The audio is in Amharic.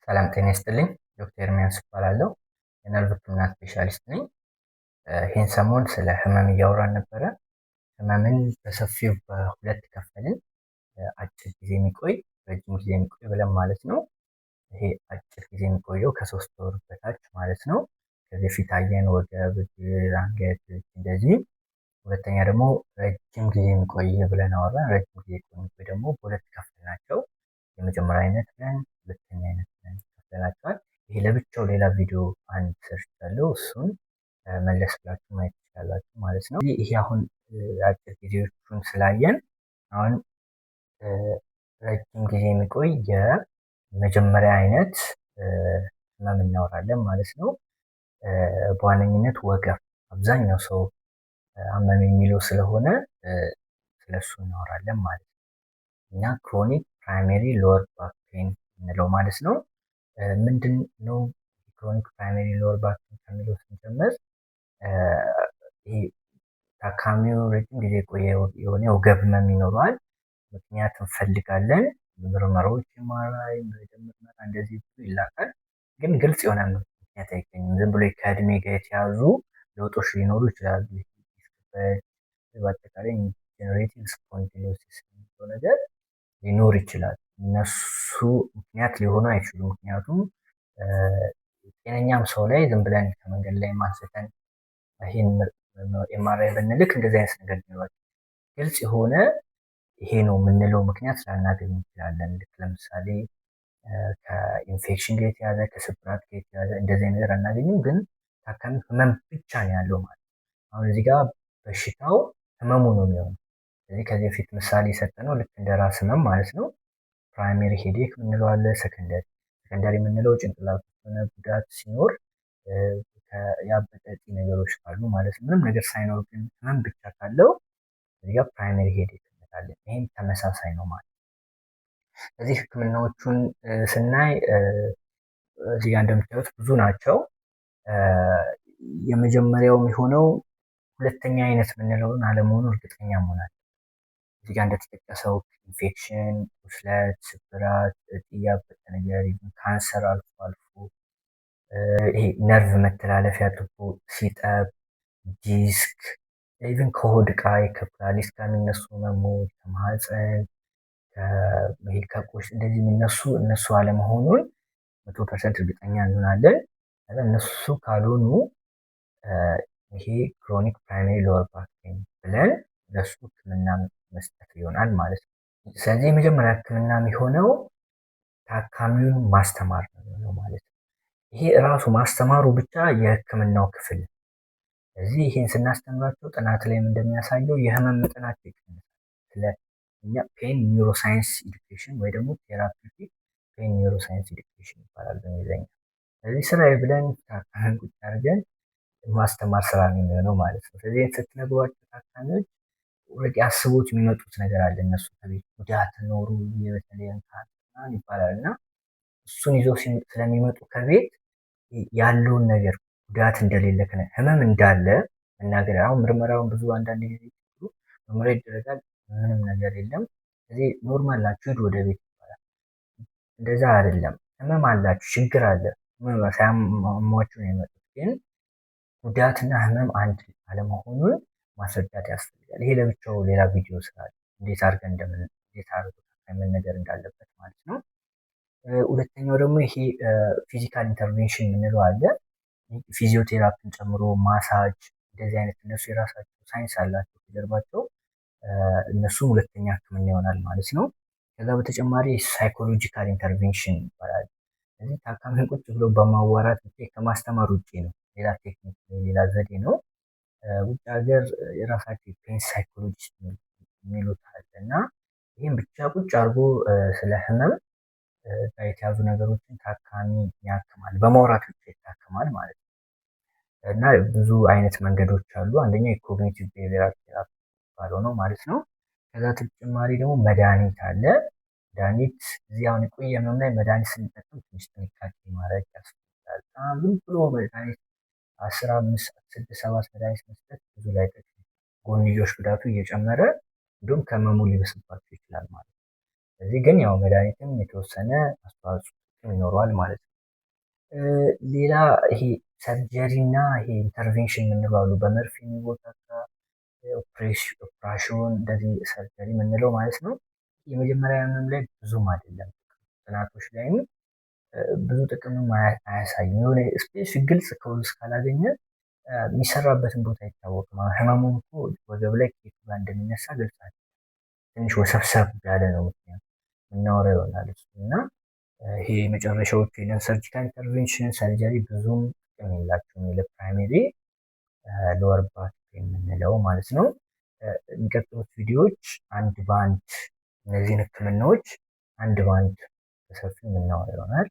ሰላም ጤና ይስጥልኝ። ዶክተር ኤርሚያስ እባላለሁ። የነርቭ ሕክምና ስፔሻሊስት ነኝ። ይህን ሰሞን ስለ ህመም እያወራን ነበረ። ህመምን በሰፊው በሁለት ከፈልን። አጭር ጊዜ የሚቆይ፣ ረጅም ጊዜ የሚቆይ ብለን ማለት ነው። ይሄ አጭር ጊዜ የሚቆየው ከ3 ወር በታች ማለት ነው። ከዚህ ፊት አየን ወገብ፣ እግር፣ አንገት እንደዚህ። ሁለተኛ ደግሞ ረጅም ጊዜ የሚቆይ ብለን አወራን። ረጅም ጊዜ የሚቆይ ደግሞ በሁለት ከፍል ናቸው። የመጀመሪያ አይነት ብለን ሁለተኛ አይነት ብለን ከፍለናቸዋል። ይሄ ለብቻው ሌላ ቪዲዮ አንድ ሰርቻለሁ። እሱን መለስ ብላችሁ ማየት ትችላላችሁ ማለት ነው። ይሄ አሁን አጭር ጊዜዎቹን ስላየን አሁን ረጅም ጊዜ የሚቆይ የመጀመሪያ አይነት ህመም እናወራለን ማለት ነው። በዋነኝነት ወገብ አብዛኛው ሰው አመም የሚለው ስለሆነ ስለሱ እናወራለን ማለት ነው። እና ክሮኒክ ፕራይመሪ ሎወር ባክ ፔን እንለው ማለት ነው። ምንድን ነው ክሮኒክ ፕራይመሪ ሎወር ባክ ፔን ከሚለው ስንጀምር ታካሚው ረጅም ጊዜ የሆነ የወገብ ህመም ይኖረዋል። ምክንያት እንፈልጋለን። ምርመራዎች ኤምአርአይ፣ ምርመራ እንደዚህ ይላካል። ግን ግልጽ የሆነ ምክንያት አይገኝም። ዝም ብሎ ከእድሜ ጋር የተያዙ ለውጦች ሊኖሩ ይችላሉ። በአጠቃላይ ጀነሬቲቭ ስፖንዲሎሲስ የሚለው ነገር ሊኖር ይችላል። እነሱ ምክንያት ሊሆኑ አይችሉም። ምክንያቱም ጤነኛም ሰው ላይ ዝም ብለን ከመንገድ ላይ ማንስተን ይህን ኤምአርአይ ብንልክ እንደዚህ አይነት ነገር ሊኖራል። ግልጽ የሆነ ይሄ ነው የምንለው ምክንያት ላናገኝ እንችላለን። ልክ ለምሳሌ ከኢንፌክሽን ጋር የተያዘ ከስብራት ጋር የተያዘ እንደዚህ ነገር አናገኝም። ግን ታካሚ ህመም ብቻ ነው ያለው ማለት ነው። አሁን እዚህ ጋር በሽታው ህመሙ ነው የሚሆነው። ስለዚህ ከዚህ በፊት ምሳሌ የሰጠነው ልክ እንደ ራስ ህመም ማለት ነው። ፕራይሜሪ ሄዴክ የምንለው አለ። ሰከንዳሪ የምንለው ጭንቅላት ሆነ ጉዳት ሲኖር ያበጠ እጢ ነገሮች ካሉ ማለት ነው። ምንም ነገር ሳይኖር ግን ህመም ብቻ ካለው እዚህ ጋር ፕራይሜሪ ሄዴክ እንላለን። ይህም ተመሳሳይ ነው ማለት ነው። ስለዚህ ህክምናዎቹን ስናይ እዚህ ጋር እንደምታዩት ብዙ ናቸው። የመጀመሪያው የሚሆነው ሁለተኛ አይነት የምንለውን አለመሆኑ እርግጠኛ መሆናል። እዚህ ጋር እንደተጠቀሰው ኢንፌክሽን፣ ቁስለት፣ ስብራት፣ እጢ ያበጠ ነገር፣ ካንሰር አልፎ አልፎ ይሄ ነርቭ መተላለፊያ ቱቦ ሲጠብ፣ ዲስክ፣ ኢቭን ከሆድ ዕቃ ከኩላሊት ጋር የሚነሱ ህመሞች፣ ከማህፀን ከቆሽ እንደዚህ የሚነሱ እነሱ አለመሆኑን 100% እርግጠኛ እንሆናለን። እነሱ ካልሆኑ ይሄ ክሮኒክ ፕራይመሪ ሎወር ባክ ፔን ብለን ለሱ ህክምና መስጠት ይሆናል ማለት ነው። ስለዚህ የመጀመሪያ ህክምና የሚሆነው ታካሚውን ማስተማር ነው ማለት ነው። ይሄ እራሱ ማስተማሩ ብቻ የህክምናው ክፍል ነው። ስለዚህ ይሄን ስናስተምራቸው ጥናት ላይም እንደሚያሳየው የህመም መጠናቸው ይቀንሳል። ስለ ፔን ኒውሮሳይንስ ኤዱኬሽን ወይ ደግሞ ቴራፒውቲክ ፔን ኒውሮሳይንስ ኤዱኬሽን ይባላል በእንግሊዝኛ። ስለዚህ ስራዬ ብለን ታካሚን ቁጭ አድርገን ማስተማር ስራ ነው የሚሆነው ማለት ነው። ስለዚህ ስትነግሯቸው ታካሚዎች ኦልሬዲ አስቦት የሚመጡት ነገር አለ። እነሱ ከቤት ጉዳት ኖሩ በተለይ ይባላል እና እሱን ይዘው ስለሚመጡ ከቤት ያለውን ነገር ጉዳት እንደሌለ ህመም እንዳለ መናገር። አሁን ምርመራውን ብዙ አንዳንድ ጊዜ ምርመራ ይደረጋል፣ ምንም ነገር የለም። ስለዚህ ኖርማል ናችሁ ሂዱ ወደ ቤት ይባላል። እንደዛ አይደለም። ህመም አላችሁ፣ ችግር አለ፣ ሳያሟችሁ ነው የመጡት። ግን ጉዳትና ህመም አንድ አለመሆኑን ማስረዳት ያስፈልጋል። ይሄ ለብቻው ሌላ ቪዲዮ ስላለ እንዴት አድርገን እንዴት አድርገን መነገር እንዳለበት ማለት ነው። ሁለተኛው ደግሞ ይሄ ፊዚካል ኢንተርቬንሽን የምንለው አለ። ፊዚዮቴራፒን ጨምሮ ማሳጅ፣ እንደዚህ አይነት እነሱ የራሳቸው ሳይንስ አላቸው ከጀርባቸው። እነሱም ሁለተኛ ህክምና ይሆናል ማለት ነው። ከዛ በተጨማሪ ሳይኮሎጂካል ኢንተርቬንሽን ይባላል። ስለዚህ ታካሚን ቁጭ ብሎ በማዋራት ከማስተማር ውጭ ነው፣ ሌላ ቴክኒክ ሌላ ዘዴ ነው። ውጭ ሀገር የራሳቸው ፔን ሳይኮሎጂስት የሚሉት አለ እና ይህም ብቻ ቁጭ አድርጎ ስለ ህመም የተያዙ ነገሮችን ታካሚ ያክማል፣ በማውራት ብቻ ይታከማል ማለት ነው። እና ብዙ አይነት መንገዶች አሉ። አንደኛው የኮግኒቲቭ ቢሄቪራል ቴራፒ የሚባለው ነው ማለት ነው። ከዛ ተጨማሪ ደግሞ መድኃኒት አለ። መድኃኒት እዚህ አሁን የቆየ ህመም ላይ መድኃኒት ስንጠቀም ትንሽ ጥንቃቄ ማድረግ ያስፈልጋል። ዝም ብሎ መድኃኒት 10፣ 5፣ 6፣ 7 መድኃኒት መስጠት ብዙ ላይ ጎንዮሽ ጉዳቱ እየጨመረ እንዲሁም ከህመሙ ሊበስባቸው ይችላል ማለት ነው። ስለዚህ ግን ያው መድኃኒትም የተወሰነ አስተዋጽኦ ጥቅም ይኖረዋል ማለት ነው። ሌላ ይሄ ሰርጀሪ እና ይሄ ኢንተርቬንሽን የምንለው አሉ። በመርፌ የሚወጋጋ ኦፕራሽን እንደዚህ ሰርጀሪ የምንለው ማለት ነው። የመጀመሪያ ህመም ላይ ብዙም አይደለም፣ ጥናቶች ላይም ብዙ ጥቅምም አያሳይም። የሆነ ስፔስ ግልጽ ከሆነ እስካላገኘ የሚሰራበትን ቦታ አይታወቅም። ህመሙም እኮ ወገብ ላይ ከየቱ ጋር እንደሚነሳ ግልጽ አለ። ትንሽ ወሰብሰብ ያለ ነው። ምክንያቱ የምናወራ ይሆናል እሱ እና ይሄ የመጨረሻዎቹ የነን ሰርጂካል ኢንተርቬንሽን ሰርጀሪ ብዙም ጥቅም የላቸውም። ለፕራይሜሪ ሎወር ባክ የምንለው ማለት ነው። የሚቀጥሉት ቪዲዮዎች አንድ በአንድ እነዚህን ህክምናዎች አንድ በአንድ በሰፊው የምናወራ ይሆናል።